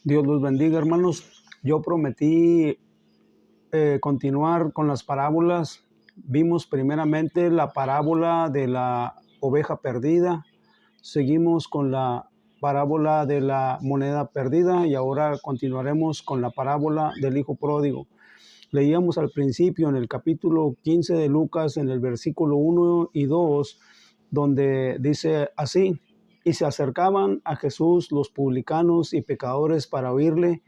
Dios los bendiga, hermanos. Yo prometí continuar con las parábolas. Vimos primeramente la parábola de la oveja perdida. Seguimos con la parábola de la moneda perdida y ahora continuaremos con la parábola del hijo pródigo. Leíamos al principio en el capítulo 15 de Lucas, en el versículo 1 y 2, donde dice así: y se acercaban a Jesús los publicanos y pecadores para oírle,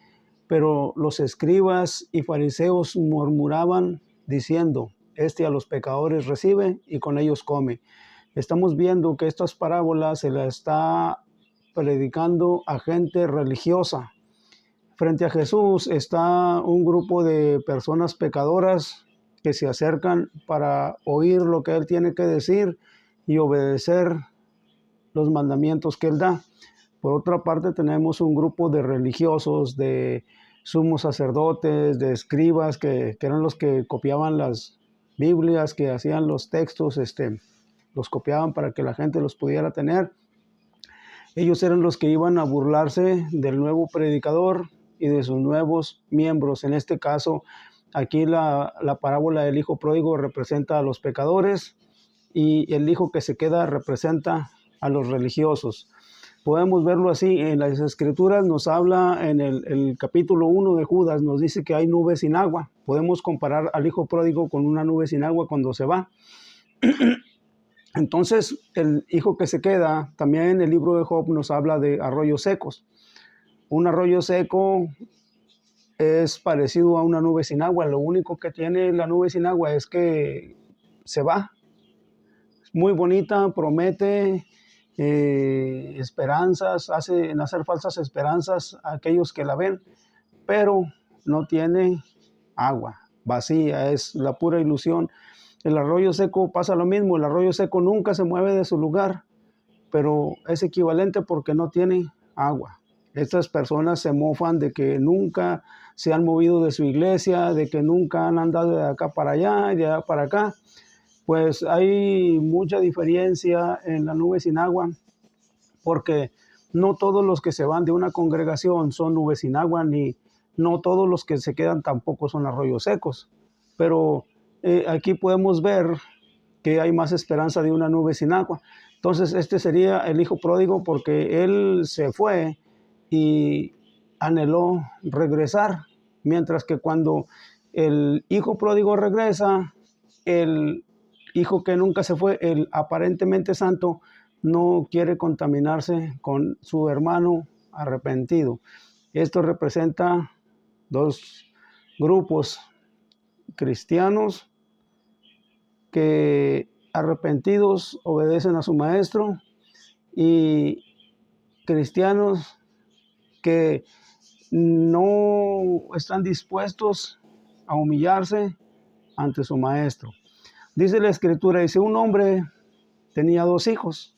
pero los escribas y fariseos murmuraban diciendo: este a los pecadores recibe y con ellos come. Estamos viendo que estas parábolas se las está predicando a gente religiosa. Frente a Jesús está un grupo de personas pecadoras que se acercan para oír lo que Él tiene que decir y obedecer los mandamientos que Él da. Por otra parte, tenemos un grupo de religiosos, de sumos sacerdotes, de escribas, que eran los que copiaban las Biblias, que hacían los textos, los copiaban para que la gente los pudiera tener. Ellos eran los que iban a burlarse del nuevo predicador y de sus nuevos miembros. En este caso, aquí la parábola del hijo pródigo representa a los pecadores y el hijo que se queda representa a los religiosos. Podemos verlo así. En las escrituras nos habla en el capítulo 1 de Judas, nos dice que hay nubes sin agua. Podemos comparar al hijo pródigo con una nube sin agua cuando se va. Entonces, el hijo que se queda, también en el libro de Job nos habla de arroyos secos. Un arroyo seco es parecido a una nube sin agua. Lo único que tiene la nube sin agua es que se va. Muy bonita, promete esperanzas, hace nacer falsas esperanzas a aquellos que la ven, pero no tiene agua, vacía, es la pura ilusión. El arroyo seco pasa lo mismo. El arroyo seco nunca se mueve de su lugar, pero es equivalente porque no tiene agua. Estas personas se mofan de que nunca se han movido de su iglesia, de que nunca han andado de acá para allá y de allá para acá. Pues hay mucha diferencia en la nube sin agua, porque no todos los que se van de una congregación son nubes sin agua, ni no todos los que se quedan tampoco son arroyos secos. Pero aquí podemos ver que hay más esperanza de una nube sin agua. Entonces este sería el hijo pródigo, porque él se fue y anheló regresar, mientras que cuando el hijo pródigo regresa, el hijo que nunca se fue, el aparentemente santo, no quiere contaminarse con su hermano arrepentido. Esto representa dos grupos: cristianos que arrepentidos obedecen a su maestro, y cristianos que no están dispuestos a humillarse ante su maestro. Dice la escritura, dice: un hombre tenía 2 hijos,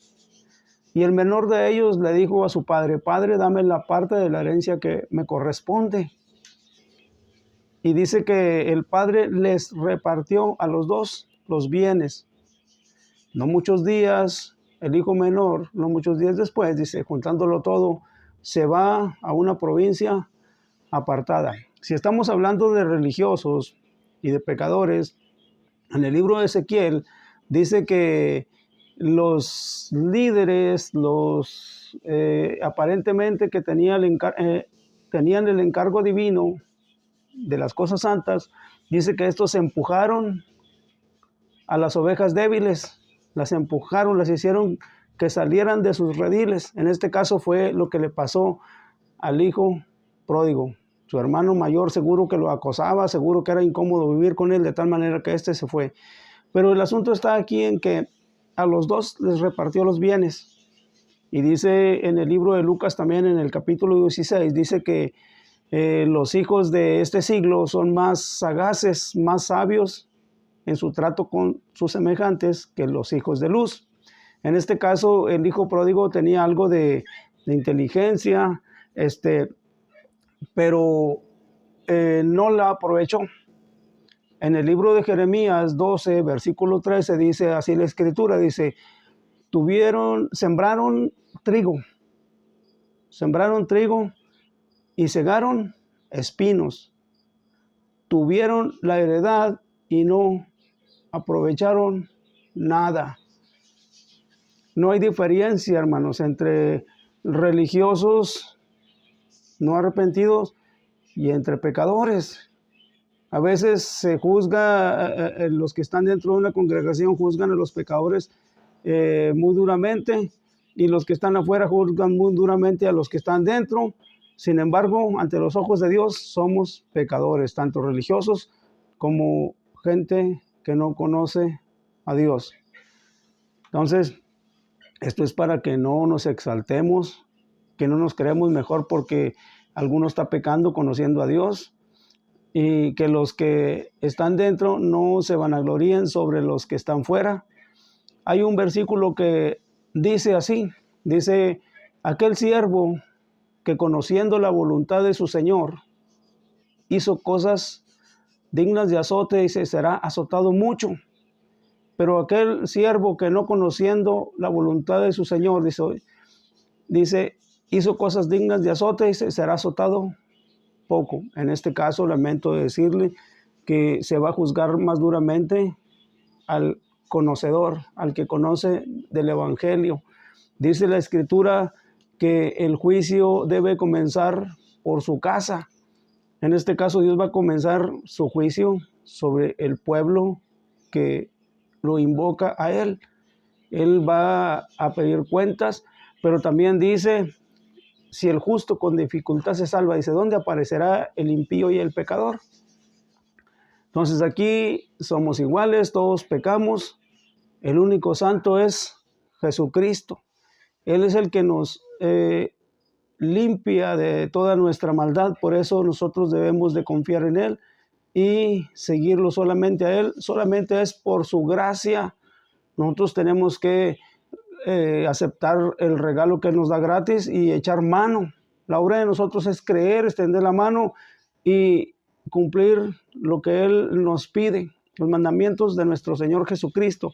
y el menor de ellos le dijo a su padre: Padre, dame la parte de la herencia que me corresponde. Y dice que el padre les repartió a los 2 los bienes. No muchos días, el hijo menor, no muchos días después, dice, juntándolo todo, se va a una provincia apartada. Si estamos hablando de religiosos y de pecadores, en el libro de Ezequiel dice que los líderes, los aparentemente que tenían el encargo divino de las cosas santas, dice que estos empujaron a las ovejas débiles, las empujaron, las hicieron que salieran de sus rediles. En este caso fue lo que le pasó al hijo pródigo. Su hermano mayor seguro que lo acosaba, seguro que era incómodo vivir con él, de tal manera que este se fue. Pero el asunto está aquí en que a los 2 les repartió los bienes. Y dice en el libro de Lucas también, en el capítulo 16, dice que los hijos de este siglo son más sagaces, más sabios en su trato con sus semejantes que los hijos de luz. En este caso, el hijo pródigo tenía algo de inteligencia, pero no la aprovechó. En el libro de Jeremías 12, versículo 13, dice así la escritura, dice: sembraron trigo, y cegaron espinos. Tuvieron la heredad y no aprovecharon nada. No hay diferencia, hermanos, entre religiosos no arrepentidos y entre pecadores. A veces se juzga, los que están dentro de una congregación juzgan a los pecadores muy duramente, y los que están afuera juzgan muy duramente a los que están dentro. Sin embargo, ante los ojos de Dios somos pecadores, tanto religiosos como gente que no conoce a Dios. Entonces, esto es para que no nos exaltemos, que no nos creemos mejor porque alguno está pecando conociendo a Dios, y que los que están dentro no se vanagloríen sobre los que están fuera. Hay un versículo que dice así, dice: aquel siervo que conociendo la voluntad de su Señor hizo cosas dignas de azote y se será azotado mucho. Pero aquel siervo que no conociendo la voluntad de su Señor, dice, hizo cosas dignas de azote y se será azotado poco. En este caso, lamento decirle que se va a juzgar más duramente al conocedor, al que conoce del Evangelio. Dice la Escritura que el juicio debe comenzar por su casa. En este caso, Dios va a comenzar su juicio sobre el pueblo que lo invoca a Él. Él va a pedir cuentas, pero también dice: si el justo con dificultad se salva, dice, ¿dónde aparecerá el impío y el pecador? Entonces aquí somos iguales, todos pecamos. El único santo es Jesucristo. Él es el que nos limpia de toda nuestra maldad. Por eso nosotros debemos de confiar en Él y seguirlo solamente a Él. Solamente es por su gracia. Nosotros tenemos que aceptar el regalo que Él nos da gratis y echar mano. La obra de nosotros es creer, extender la mano y cumplir lo que Él nos pide, los mandamientos de nuestro Señor Jesucristo.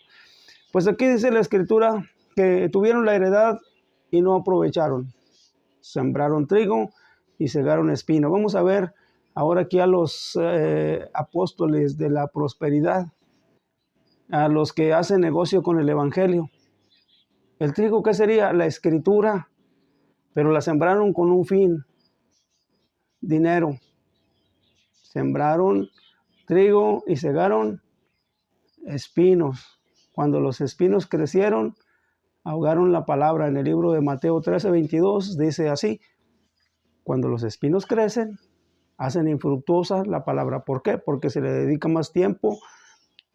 Pues aquí dice la Escritura que tuvieron la heredad y no aprovecharon. Sembraron trigo y cegaron espino. Vamos a ver ahora aquí a los apóstoles de la prosperidad, a los que hacen negocio con el Evangelio. El trigo, ¿qué sería? La Escritura, pero la sembraron con un fin: dinero. Sembraron trigo y cegaron espinos. Cuando los espinos crecieron, ahogaron la palabra. En el libro de Mateo 13:22 dice así: cuando los espinos crecen, hacen infructuosa la palabra. ¿Por qué? Porque se le dedica más tiempo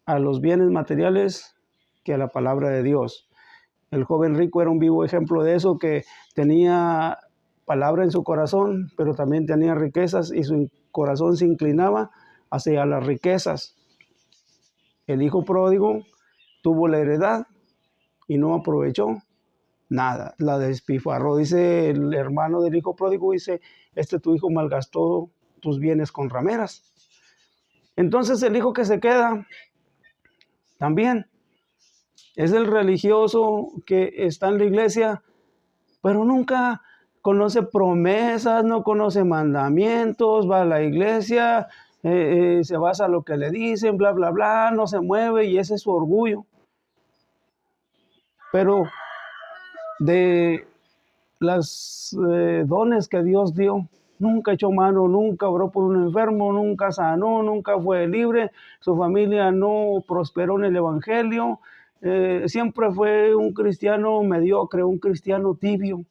a los bienes materiales que a la palabra de Dios. El joven rico era un vivo ejemplo de eso, que tenía palabra en su corazón, pero también tenía riquezas y su corazón se inclinaba hacia las riquezas. El hijo pródigo tuvo la heredad y no aprovechó nada, la despifarró. Dice el hermano del hijo pródigo, dice: tu hijo malgastó tus bienes con rameras. Entonces el hijo que se queda también es el religioso que está en la iglesia, pero nunca conoce promesas, no conoce mandamientos, va a la iglesia, se basa en lo que le dicen, bla, bla, bla, no se mueve, y ese es su orgullo. Pero de las dones que Dios dio, nunca echó mano, nunca oró por un enfermo, nunca sanó, nunca fue libre, su familia no prosperó en el Evangelio, siempre fue un cristiano mediocre, un cristiano tibio.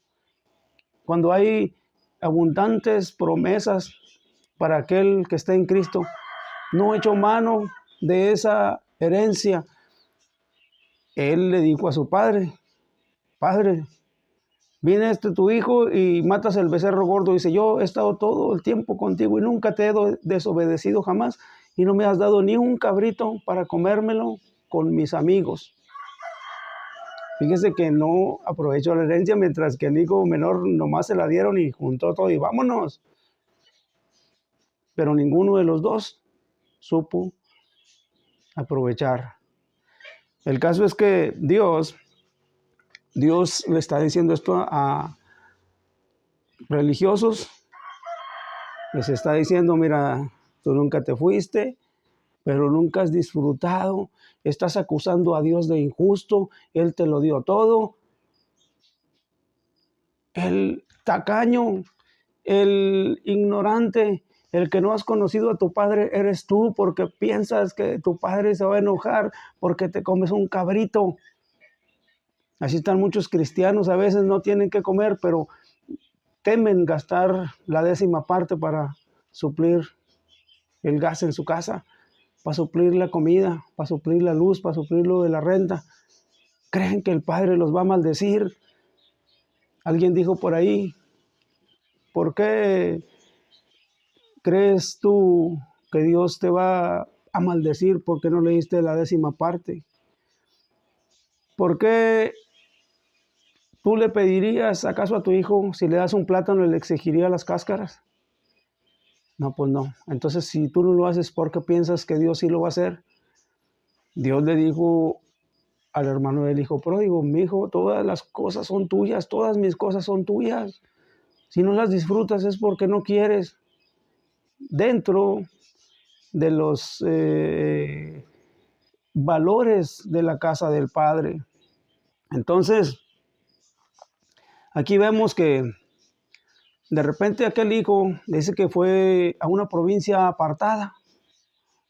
Cuando hay abundantes promesas para aquel que está en Cristo, no echó mano de esa herencia. Él le dijo a su padre: Padre, viene tu hijo y matas el becerro gordo. Dice: yo he estado todo el tiempo contigo y nunca te he desobedecido jamás, y no me has dado ni un cabrito para comérmelo con mis amigos. Fíjese que no aprovechó la herencia, mientras que el hijo menor nomás se la dieron y juntó todo y vámonos. Pero ninguno de los dos supo aprovechar. El caso es que Dios le está diciendo esto a religiosos Les está diciendo, mira, tú nunca te fuiste, pero nunca has disfrutado. Estás acusando a Dios de injusto. Él te lo dio todo. El tacaño, el ignorante, el que no has conocido a tu padre eres tú, porque piensas que tu padre se va a enojar porque te comes un cabrito. Así están muchos cristianos, a veces no tienen que comer, pero temen gastar la 10ª parte para suplir el gas en su casa, para suplir la comida, para suplir la luz, para suplir lo de la renta. Creen que el Padre los va a maldecir. Alguien dijo por ahí, ¿por qué crees tú que Dios te va a maldecir porque no le diste la 10ª parte? ¿Por qué tú le pedirías acaso a tu hijo, si le das un plátano, le exigiría las cáscaras? No, pues no. Entonces, si tú no lo haces, ¿por qué piensas que Dios sí lo va a hacer? Dios le dijo al hermano del hijo pródigo, mi hijo, todas las cosas son tuyas, todas mis cosas son tuyas. Si no las disfrutas es porque no quieres. Dentro de los valores de la casa del Padre. Entonces, aquí vemos que de repente aquel hijo dice que fue a una provincia apartada.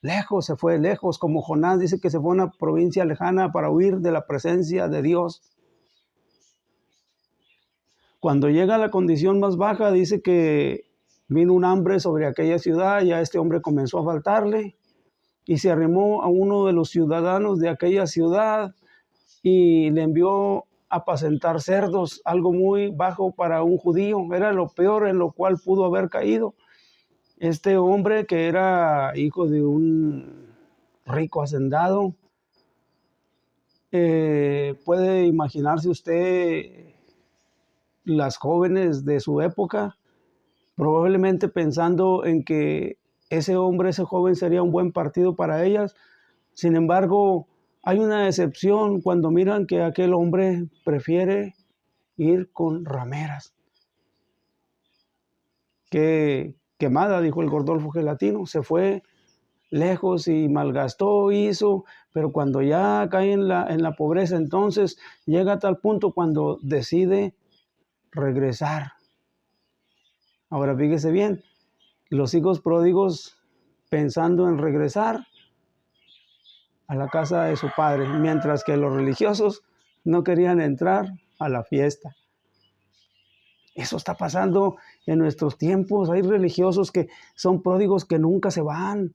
Lejos, se fue lejos, como Jonás dice que se fue a una provincia lejana para huir de la presencia de Dios. Cuando llega a la condición más baja, dice que vino un hambre sobre aquella ciudad, y a este hombre comenzó a faltarle, y se arrimó a uno de los ciudadanos de aquella ciudad y le envió a apacentar cerdos, algo muy bajo para un judío, era lo peor en lo cual pudo haber caído. Este hombre, que era hijo de un rico hacendado, puede imaginarse usted las jóvenes de su época, probablemente pensando en que ese hombre, ese joven sería un buen partido para ellas. Sin embargo, hay una excepción cuando miran que aquel hombre prefiere ir con rameras. Qué quemada, dijo el Gordolfo Gelatino, se fue lejos y malgastó, hizo, pero cuando ya cae en la pobreza, entonces llega a tal punto cuando decide regresar. Ahora fíjese bien, los hijos pródigos pensando en regresar a la casa de su padre, mientras que los religiosos no querían entrar a la fiesta. Eso está pasando en nuestros tiempos. Hay religiosos que son pródigos que nunca se van,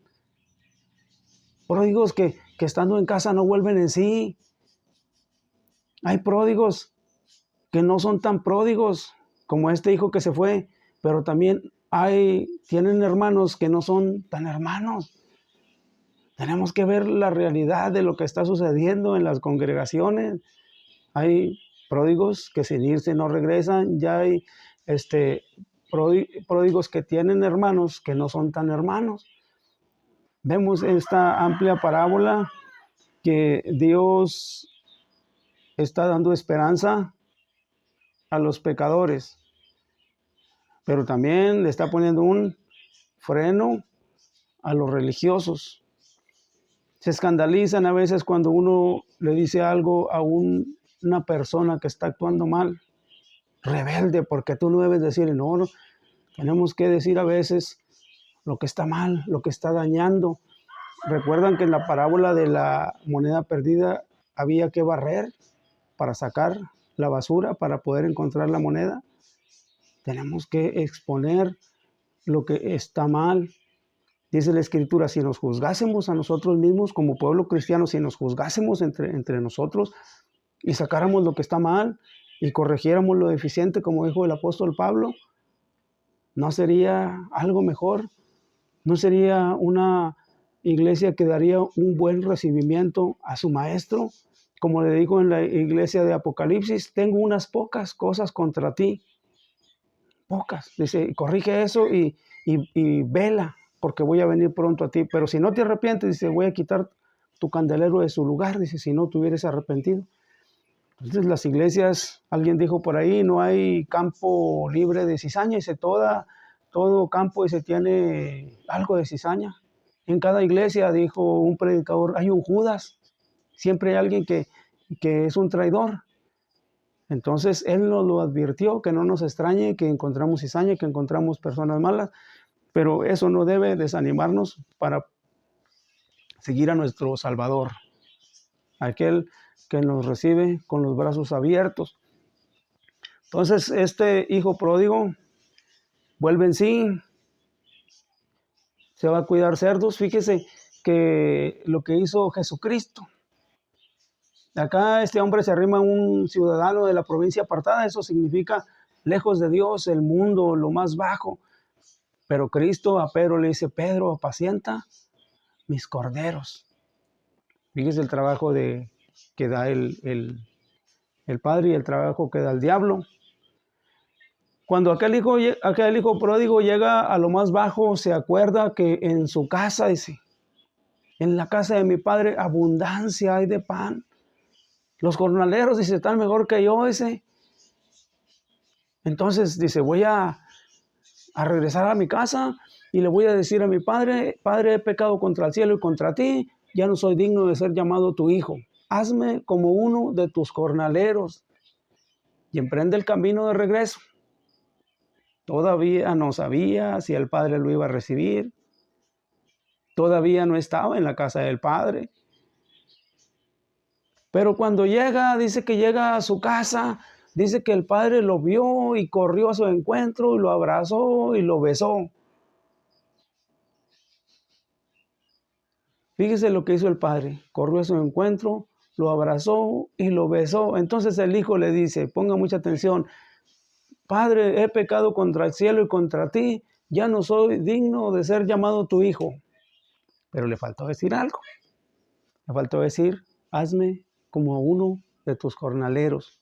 pródigos que estando en casa no vuelven en sí. Hay pródigos que no son tan pródigos como este hijo que se fue, pero también tienen hermanos que no son tan hermanos. Tenemos que ver la realidad de lo que está sucediendo en las congregaciones. Hay pródigos que sin irse no regresan, ya hay pródigos que tienen hermanos que no son tan hermanos. Vemos esta amplia parábola que Dios está dando esperanza a los pecadores, pero también le está poniendo un freno a los religiosos. Se escandalizan a veces cuando uno le dice algo a una persona que está actuando mal, rebelde, porque tú no debes decir, no, tenemos que decir a veces lo que está mal, lo que está dañando. Recuerdan que en la parábola de la moneda perdida había que barrer para sacar la basura, para poder encontrar la moneda. Tenemos que exponer lo que está mal. Dice la Escritura, si nos juzgásemos a nosotros mismos como pueblo cristiano, si nos juzgásemos entre nosotros y sacáramos lo que está mal y corrigiéramos lo deficiente, como dijo el apóstol Pablo, ¿no sería algo mejor? ¿No sería una iglesia que daría un buen recibimiento a su maestro? Como le dijo en la iglesia de Apocalipsis, tengo unas pocas cosas contra ti. Pocas. Dice, corrige eso y vela, porque voy a venir pronto a ti. Pero si no te arrepientes, dice, voy a quitar tu candelero de su lugar, dice, si no te hubieras arrepentido. Entonces las iglesias, alguien dijo por ahí, no hay campo libre de cizaña, dice, toda todo campo dice, tiene algo de cizaña. En cada iglesia, dijo un predicador, hay un Judas. Siempre hay alguien que es un traidor. Entonces, Él nos lo advirtió, que no nos extrañe, que encontramos cizaña, que encontramos personas malas, pero eso no debe desanimarnos para seguir a nuestro Salvador, aquel que nos recibe con los brazos abiertos. Entonces, este hijo pródigo vuelve en sí, se va a cuidar cerdos. Fíjese que lo que hizo Jesucristo. Acá este hombre se arrima a un ciudadano de la provincia apartada, eso significa lejos de Dios, el mundo, lo más bajo. Pero Cristo a Pedro le dice, Pedro, apacienta mis corderos. Fíjese el trabajo que da el Padre y el trabajo que da el diablo. Cuando aquel hijo pródigo llega a lo más bajo, se acuerda que en su casa, dice, en la casa de mi padre abundancia hay de pan. Los jornaleros, dice, están mejor que yo, dice. Entonces, dice, voy a regresar a mi casa y le voy a decir a mi padre, Padre, he pecado contra el cielo y contra ti, ya no soy digno de ser llamado tu hijo. Hazme como uno de tus jornaleros. Y emprende el camino de regreso. Todavía no sabía si el padre lo iba a recibir. Todavía no estaba en la casa del padre. Pero cuando llega, dice que llega a su casa, dice que el padre lo vio y corrió a su encuentro y lo abrazó y lo besó. Fíjese lo que hizo el padre. Corrió a su encuentro, lo abrazó y lo besó. Entonces el hijo le dice, ponga mucha atención, Padre, he pecado contra el cielo y contra ti, ya no soy digno de ser llamado tu hijo. Pero le faltó decir algo. Le faltó decir, hazme como a uno de tus jornaleros.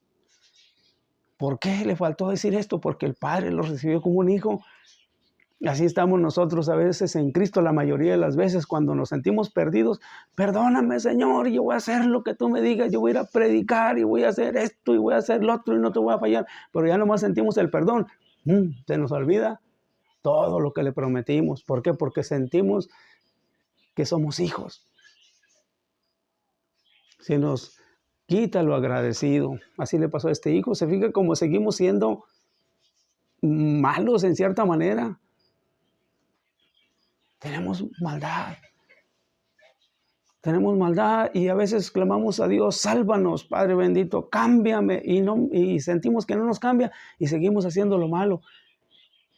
¿Por qué le faltó decir esto? Porque el Padre lo recibió como un hijo. Así estamos nosotros a veces en Cristo, la mayoría de las veces cuando nos sentimos perdidos. Perdóname, Señor, yo voy a hacer lo que tú me digas, yo voy a ir a predicar y voy a hacer esto y voy a hacer lo otro y no te voy a fallar. Pero ya nomás sentimos el perdón. Se nos olvida todo lo que le prometimos. ¿Por qué? Porque sentimos que somos hijos. Se nos quita lo agradecido. Así le pasó a este hijo. Se fija como seguimos siendo malos en cierta manera. Tenemos maldad. Tenemos maldad y a veces clamamos a Dios, sálvanos, Padre bendito, cámbiame, y sentimos que no nos cambia y seguimos haciendo lo malo.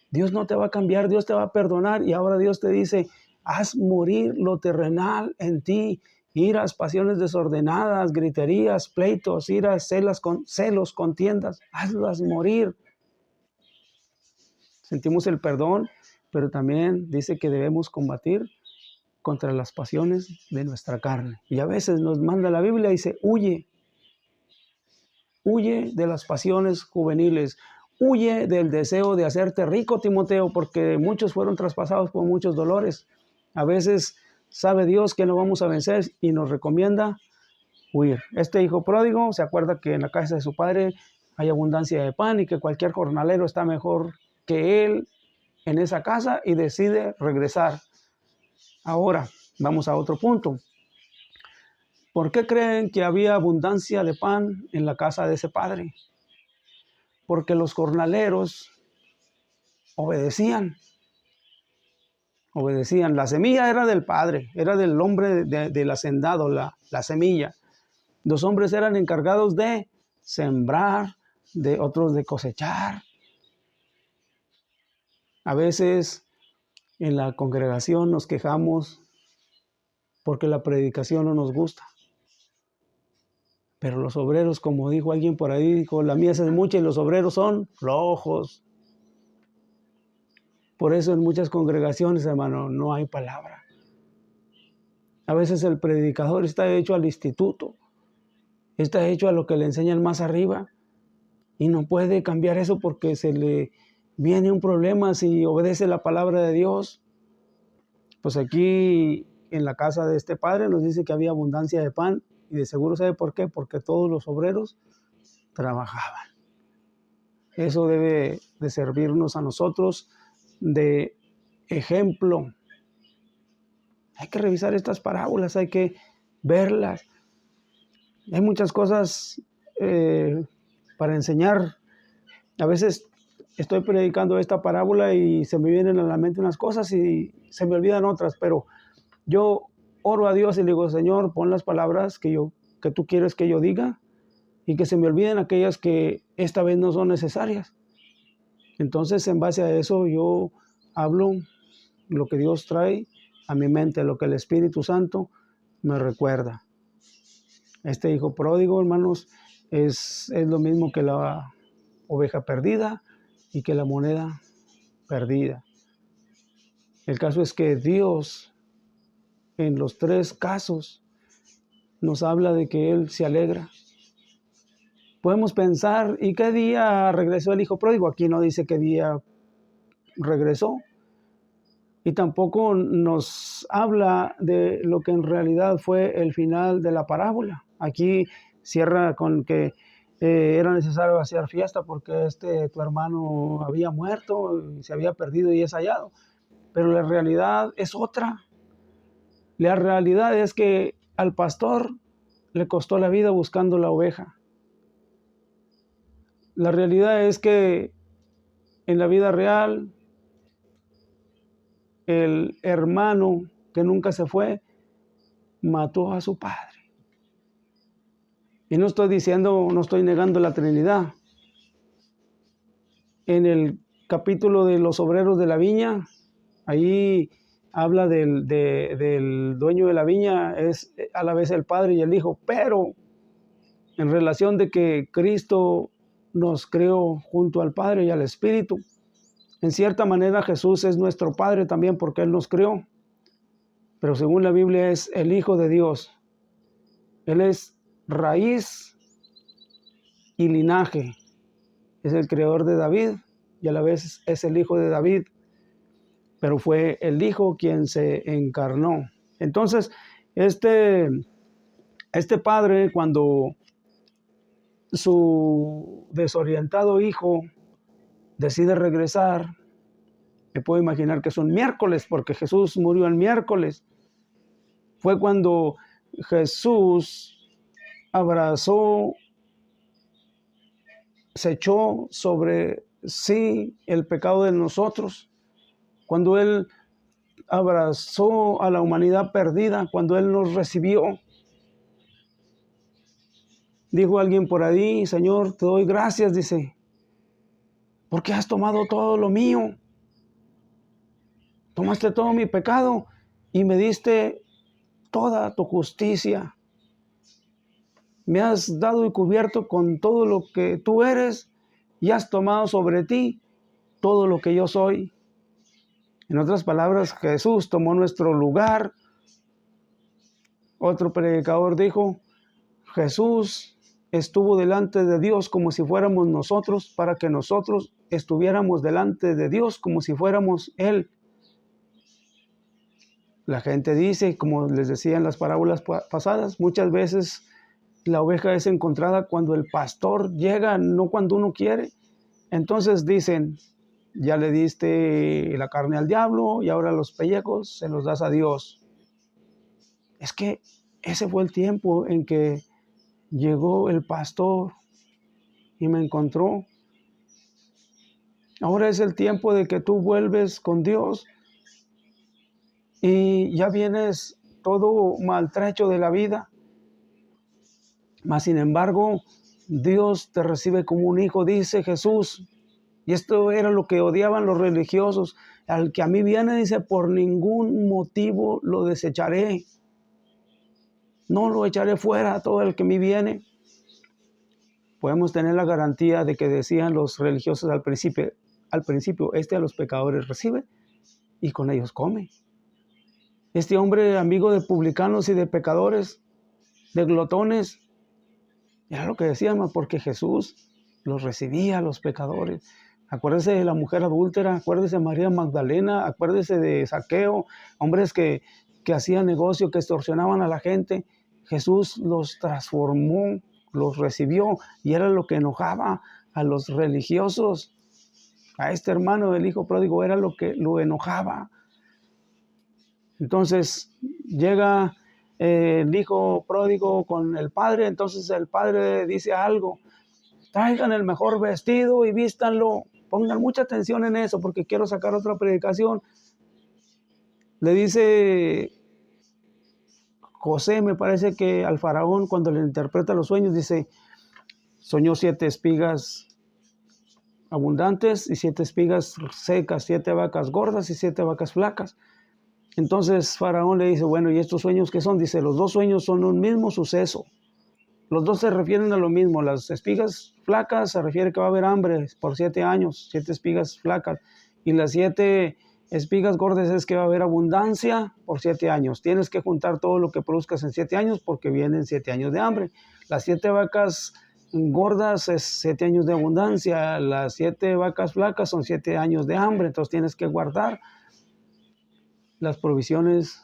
Dios no te va a cambiar, Dios te va a perdonar y ahora Dios te dice, haz morir lo terrenal en ti, iras, pasiones desordenadas, griterías, pleitos, iras, celos, contiendas, hazlas morir. Sentimos el perdón, pero también dice que debemos combatir contra las pasiones de nuestra carne. Y a veces nos manda la Biblia y dice, huye de las pasiones juveniles, huye del deseo de hacerte rico, Timoteo, porque muchos fueron traspasados por muchos dolores. A veces sabe Dios que no vamos a vencer y nos recomienda huir. Este hijo pródigo se acuerda que en la casa de su padre hay abundancia de pan y que cualquier jornalero está mejor que él en esa casa y decide regresar. Ahora, vamos a otro punto. ¿Por qué creen que había abundancia de pan en la casa de ese padre? Porque los jornaleros obedecían. La semilla era del padre, era del hombre del hacendado, la semilla. Los hombres eran encargados de sembrar, de otros de cosechar. A veces en la congregación nos quejamos porque la predicación no nos gusta. Pero los obreros, como dijo alguien por ahí, dijo, la mies es mucha y los obreros son flojos. Por eso en muchas congregaciones, hermano, no hay palabra. A veces el predicador está hecho al instituto, está hecho a lo que le enseñan más arriba y no puede cambiar eso porque se le viene un problema si obedece la palabra de Dios. Pues aquí en la casa de este padre nos dice que había abundancia de pan y de seguro sabe por qué, porque todos los obreros trabajaban. Eso debe de servirnos a nosotros de ejemplo. Hay que revisar estas parábolas, hay que verlas. Hay muchas cosas para enseñar. A veces estoy predicando esta parábola y se me vienen a la mente unas cosas y se me olvidan otras, pero yo oro a Dios y le digo, Señor, pon las palabras que tú quieres que yo diga y que se me olviden aquellas que esta vez no son necesarias. Entonces, en base a eso, yo hablo lo que Dios trae a mi mente, lo que el Espíritu Santo me recuerda. Este hijo pródigo, hermanos, es lo mismo que la oveja perdida y que la moneda perdida. El caso es que Dios, en los tres casos, nos habla de que Él se alegra. Podemos pensar, ¿y qué día regresó el hijo pródigo? Aquí no dice qué día regresó. Y tampoco nos habla de lo que en realidad fue el final de la parábola. Aquí cierra con que era necesario hacer fiesta porque tu hermano había muerto, y se había perdido y es hallado. Pero la realidad es otra. La realidad es que al pastor le costó la vida buscando la oveja. La realidad es que en la vida real, el hermano que nunca se fue, mató a su padre. Y no estoy negando la Trinidad. En el capítulo de los obreros de la viña, ahí habla del dueño de la viña, es a la vez el Padre y el Hijo, pero en relación de que Cristo nos creó junto al Padre y al Espíritu, en cierta manera Jesús es nuestro Padre también porque Él nos creó, pero según la Biblia es el Hijo de Dios. Él es raíz y linaje. Es el creador de David y a la vez es el hijo de David, pero fue el hijo quien se encarnó. Entonces, este padre, cuando su desorientado hijo decide regresar, me puedo imaginar que es un miércoles, porque Jesús murió el miércoles, fue cuando Jesús abrazó, se echó sobre sí el pecado de nosotros, cuando Él abrazó a la humanidad perdida, cuando Él nos recibió. Dijo alguien por ahí, Señor, te doy gracias, dice, porque has tomado todo lo mío. Tomaste todo mi pecado y me diste toda tu justicia. Me has dado y cubierto con todo lo que tú eres y has tomado sobre ti todo lo que yo soy. En otras palabras, Jesús tomó nuestro lugar. Otro predicador dijo, Jesús estuvo delante de Dios como si fuéramos nosotros, para que nosotros estuviéramos delante de Dios como si fuéramos Él. La gente dice, como les decía en las parábolas pasadas, muchas veces la oveja es encontrada cuando el pastor llega, no cuando uno quiere. Entonces dicen, ya le diste la carne al diablo y ahora los pellejos se los das a Dios. Es que ese fue el tiempo en que llegó el pastor y me encontró. Ahora es el tiempo de que tú vuelves con Dios y ya vienes todo maltrecho de la vida. Mas sin embargo, Dios te recibe como un hijo, dice Jesús. Y esto era lo que odiaban los religiosos. Al que a mí viene, dice, por ningún motivo lo desecharé. No lo echaré fuera a todo el que a mí viene. Podemos tener la garantía de que decían los religiosos al principio, a los pecadores recibe y con ellos come. Este hombre, amigo de publicanos y de pecadores, de glotones, era lo que decíamos, porque Jesús los recibía a los pecadores. Acuérdese de la mujer adúltera, acuérdese de María Magdalena, acuérdese de Zaqueo, hombres que hacían negocio, que extorsionaban a la gente. Jesús los transformó, los recibió, y era lo que enojaba a los religiosos. A este hermano del hijo pródigo era lo que lo enojaba. Entonces llega el hijo pródigo con el padre, entonces el padre dice algo: traigan el mejor vestido y vístanlo. Pongan mucha atención en eso porque quiero sacar otra predicación. Le dice José, me parece que al faraón, cuando le interpreta los sueños, dice: soñó 7 espigas abundantes y 7 espigas secas, 7 vacas gordas y 7 vacas flacas. Entonces Faraón le dice: bueno, ¿y estos sueños qué son? Dice: los 2 sueños son un mismo suceso. Los 2 se refieren a lo mismo. Las espigas flacas se refiere que va a haber hambre por 7 años, 7 espigas flacas. Y las 7 espigas gordas es que va a haber abundancia por 7 años. Tienes que juntar todo lo que produzcas en 7 años porque vienen 7 años de hambre. Las 7 vacas gordas es 7 años de abundancia. Las 7 vacas flacas son 7 años de hambre. Entonces tienes que guardar las provisiones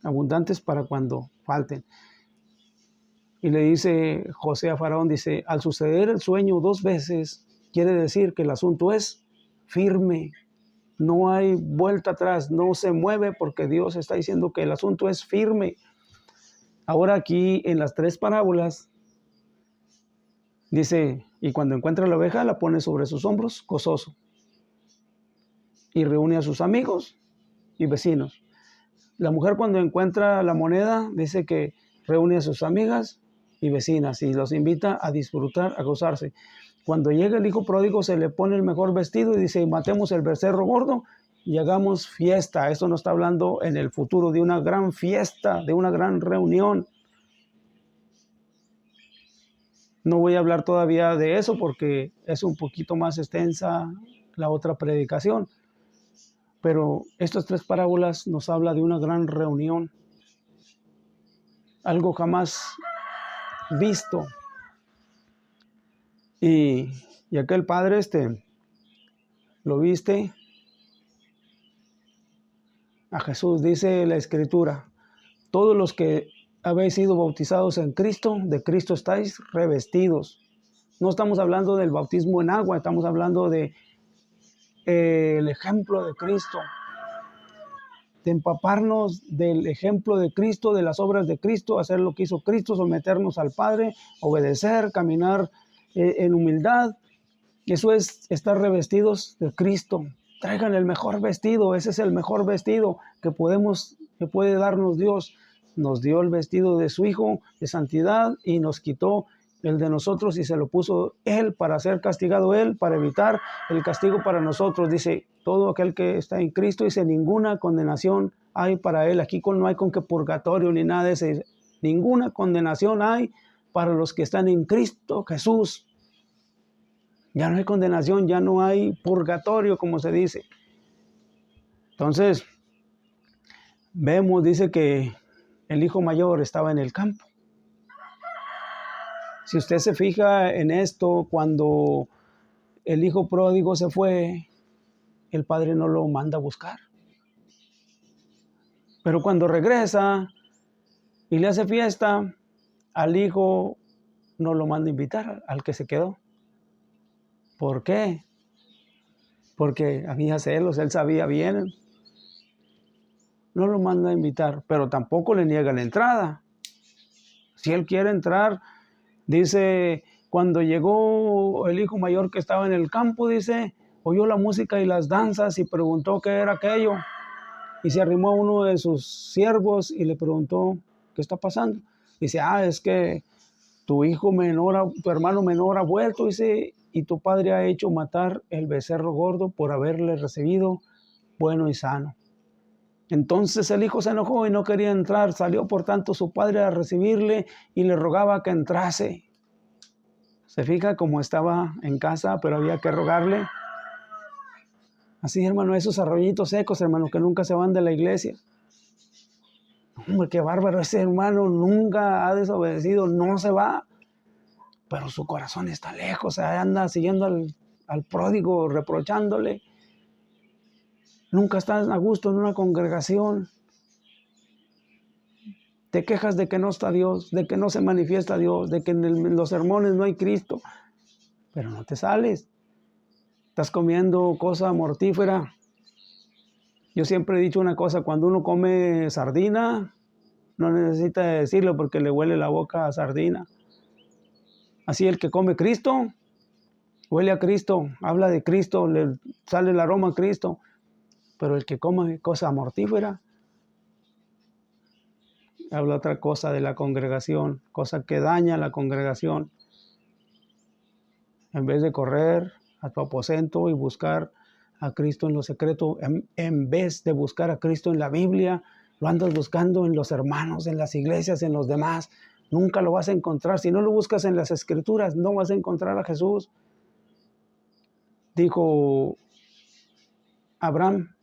abundantes para cuando falten. Y le dice José a Faraón, dice: al suceder el sueño 2 veces, quiere decir que el asunto es firme. No hay vuelta atrás, no se mueve porque Dios está diciendo que el asunto es firme. Ahora aquí en las 3 parábolas dice: y cuando encuentra la oveja la pone sobre sus hombros gozoso y reúne a sus amigos y vecinos. La mujer cuando encuentra la moneda dice que reúne a sus amigas y vecinas y los invita a disfrutar, a gozarse. Cuando llega el hijo pródigo se le pone el mejor vestido y dice: matemos el becerro gordo y hagamos fiesta. Esto no está hablando en el futuro de una gran fiesta, de una gran reunión. No voy a hablar todavía de eso porque es un poquito más extensa la otra predicación. Pero estas 3 parábolas nos habla de una gran reunión, algo jamás visto. Y aquel padre lo viste a Jesús. Dice la Escritura: todos los que habéis sido bautizados en Cristo, de Cristo estáis revestidos. No estamos hablando del bautismo en agua, estamos hablando de el ejemplo de Cristo, de empaparnos del ejemplo de Cristo, de las obras de Cristo, hacer lo que hizo Cristo, someternos al Padre, obedecer, caminar en humildad. Eso es estar revestidos de Cristo. Traigan el mejor vestido. Ese es el mejor vestido que puede darnos Dios. Nos dio el vestido de su Hijo de santidad y nos quitó el de nosotros y se lo puso Él para ser castigado Él, para evitar el castigo para nosotros. Dice: todo aquel que está en Cristo, dice, ninguna condenación hay para Él. Aquí no hay con que purgatorio ni nada de eso. Ninguna condenación hay para los que están en Cristo Jesús. Ya no hay condenación, ya no hay purgatorio, como se dice. Entonces, vemos, dice que el hijo mayor estaba en el campo. Si usted se fija en esto, cuando el hijo pródigo se fue, el padre no lo manda a buscar. Pero cuando regresa y le hace fiesta, al hijo no lo manda a invitar, al que se quedó. ¿Por qué? Porque había celos, él sabía bien. No lo manda a invitar, pero tampoco le niega la entrada. Si él quiere entrar, dice, cuando llegó el hijo mayor que estaba en el campo, dice, oyó la música y las danzas y preguntó qué era aquello. Y se arrimó a uno de sus siervos y le preguntó, ¿qué está pasando? Dice: es que tu hermano menor ha vuelto, dice, y tu padre ha hecho matar el becerro gordo por haberle recibido bueno y sano. Entonces el hijo se enojó y no quería entrar. Salió por tanto su padre a recibirle y le rogaba que entrase. Se fija cómo estaba en casa, pero había que rogarle. Así, hermano, esos arroyitos secos, hermano, que nunca se van de la iglesia. Hombre, qué bárbaro, ese hermano nunca ha desobedecido, no se va. Pero su corazón está lejos, anda siguiendo al pródigo, reprochándole. Nunca está a gusto en una congregación. Te quejas de que no está Dios, de que no se manifiesta Dios, de que en los sermones no hay Cristo. Pero no te sales. estás comiendo cosa mortífera. Yo siempre he dicho una cosa, cuando uno come sardina, no necesita decirlo porque le huele la boca a sardina. Así el que come Cristo, huele a Cristo, habla de Cristo, le sale el aroma a Cristo. Pero el que come cosa mortífera, habla otra cosa de la congregación, cosa que daña a la congregación. En vez de correr a tu aposento y buscar a Cristo en lo secreto, en vez de buscar a Cristo en la Biblia, lo andas buscando en los hermanos, en las iglesias, en los demás. Nunca lo vas a encontrar. Si no lo buscas en las Escrituras, no vas a encontrar a Jesús. Dijo Abraham,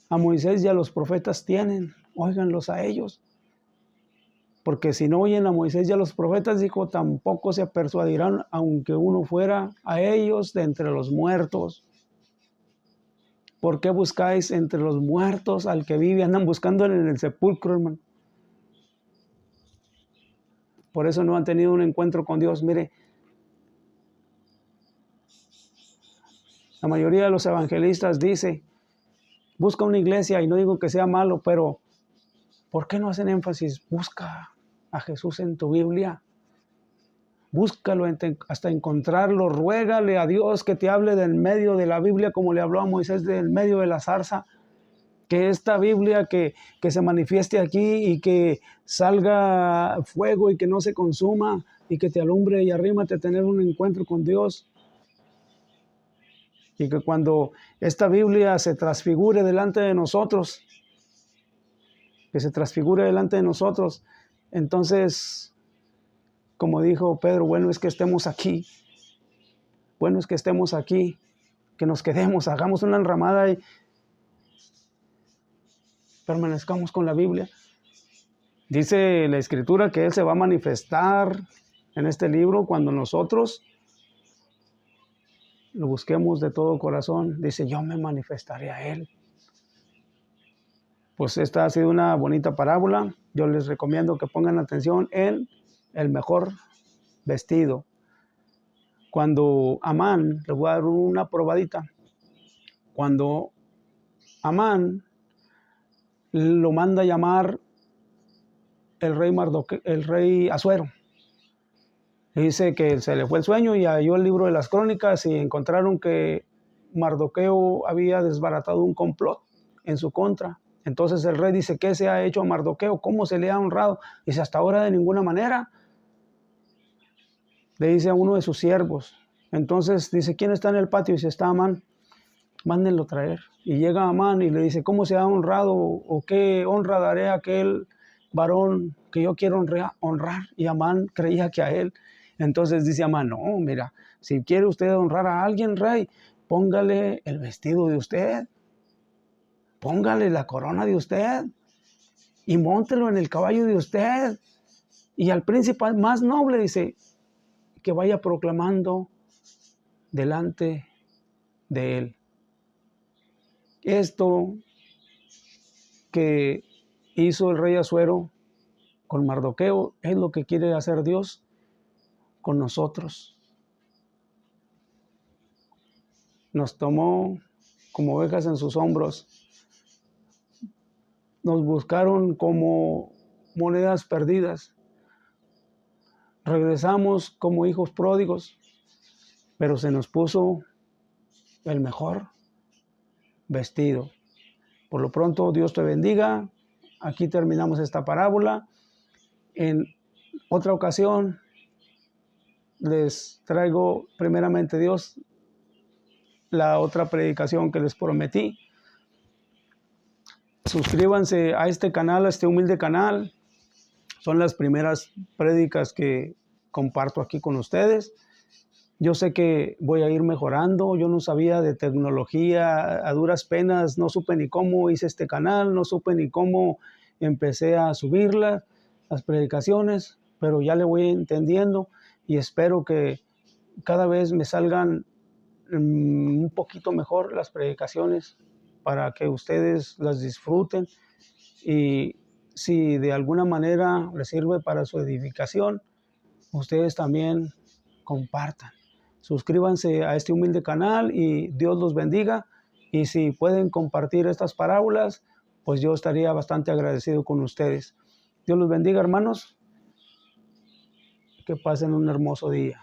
a Moisés y a los profetas tienen, óiganlos a ellos. Porque si no oyen a Moisés y a los profetas, dijo, tampoco se persuadirán, aunque uno fuera a ellos de entre los muertos. ¿Por qué buscáis entre los muertos al que vive? Andan buscándole en el sepulcro, hermano. Por eso no han tenido un encuentro con Dios. Mire, la mayoría de los evangelistas dice, busca una iglesia, y no digo que sea malo, pero ¿por qué no hacen énfasis? Busca a Jesús en tu Biblia. Búscalo hasta encontrarlo. Ruégale a Dios que te hable del medio de la Biblia, como le habló a Moisés del medio de la zarza. Que esta Biblia que se manifieste aquí y que salga fuego y que no se consuma y que te alumbre y arrímate a tener un encuentro con Dios. Y que cuando esta Biblia se transfigure delante de nosotros, entonces, como dijo Pedro, bueno es que estemos aquí, que nos quedemos, hagamos una enramada y permanezcamos con la Biblia. Dice la Escritura que Él se va a manifestar en este libro cuando nosotros lo busquemos de todo corazón. Dice, yo me manifestaré a Él. Pues esta ha sido una bonita parábola. Yo les recomiendo que pongan atención en el mejor vestido. Cuando Amán, les voy a dar una probadita. Cuando Amán lo manda a llamar el rey Asuero. Dice que se le fue el sueño y halló el libro de las crónicas y encontraron que Mardoqueo había desbaratado un complot en su contra. Entonces el rey dice, ¿qué se ha hecho a Mardoqueo? ¿Cómo se le ha honrado? Dice, hasta ahora de ninguna manera. Le dice a uno de sus siervos. Entonces dice, ¿quién está en el patio? Dice, está Amán, mándenlo traer. Y llega Amán y le dice, ¿cómo se ha honrado o qué honra daré a aquel varón que yo quiero honrar? Y Amán creía que a él. Entonces dice Amán, no, mira, si quiere usted honrar a alguien, rey, póngale el vestido de usted, póngale la corona de usted y móntelo en el caballo de usted. Y al príncipe más noble dice, que vaya proclamando delante de él. Esto que hizo el rey Asuero con Mardoqueo es lo que quiere hacer Dios con nosotros. Nos tomó como ovejas en sus hombros. Nos buscaron como monedas perdidas. Regresamos como hijos pródigos, pero se nos puso el mejor vestido. Por lo pronto, Dios te bendiga. Aquí terminamos esta parábola. En otra ocasión les traigo, primeramente Dios, la otra predicación que les prometí. Suscríbanse a este canal, a este humilde canal. Son las primeras prédicas que comparto aquí con ustedes. Yo sé que voy a ir mejorando. Yo no sabía de tecnología, a duras penas, no supe ni cómo hice este canal, no supe ni cómo empecé a subirlas, las predicaciones, pero ya le voy entendiendo y espero que cada vez me salgan un poquito mejor las predicaciones para que ustedes las disfruten y si de alguna manera les sirve para su edificación, ustedes también compartan. suscríbanse a este humilde canal y Dios los bendiga. Y si pueden compartir estas parábolas, pues yo estaría bastante agradecido con ustedes. Dios los bendiga, hermanos. Que pasen un hermoso día.